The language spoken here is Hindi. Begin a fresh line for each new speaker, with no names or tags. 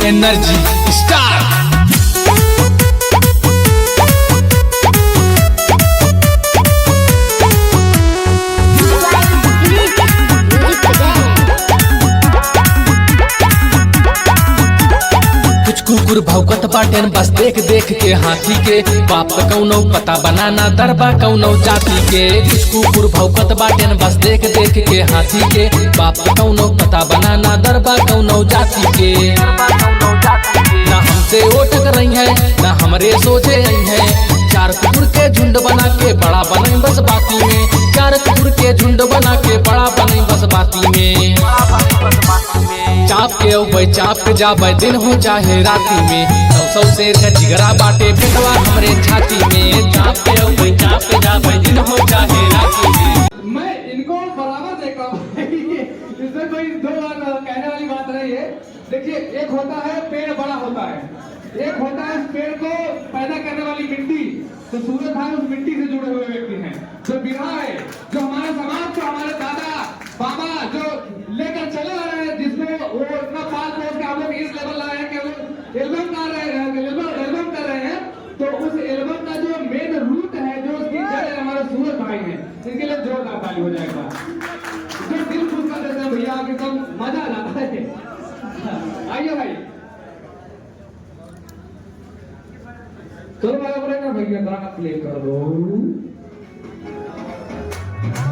Energy star. कुछ कुकुर भौकत बाटेन बस देख देख के हाथी के, बाप कौनो पता बनाना दरबा कौनो जाति के। कुछ कुकुर भौकत बाटेन बस देख देख के हाथी के, बाप कौनो पता बनाना दरबा कौनो जाति के। ना हमसे वो टक रही है ना हमरे सोचे रही है, चार कुकुर के झुंड बना के बड़ा बने बस बाती में। चार कुकुर के झुंड बना के बड़ा बने बस बाती में। चाप के औबे चाप के जाबे दिन हो चाहे राती में, सौ शेर का जिगरा बाटे बेटवा हमरे छाती में। चाप के औबे चाप के जाबे दिन हो चाहे राती में।
मैं इनको बराबर देखा हूँ इसमें कोई दो बार कहने वाली बात नहीं है। देखिए, एक होता है पेड़ बड़ा होता है, एक होता है पेड़ को पैदा करने वाली मिट्टी। तो सूरज भाई उस मिट्टी से जुड़े हुए व्यक्ति हैं। जो बिरहा है, जो हमारे समाज को हमारे दादा बाबा जो लेकर चले आ रहे हैं, जिसमें वो इतना पाल पोस के हम लोग इस लेवल लाए हैं कि हम लोग एल्बम कर रहे हैं। तो उस एल्बम का जो मेन रूट है, जो उसकी जड़ हमारे सूरज भाई हैं, इनके लिए जोरदार ताली हो जाएगा। जो दिल खुश कर देते हैं भैया, आके तो मजा आ जाता है। आइए भाई, चलो भाई, भैया गाना प्ले कर दो।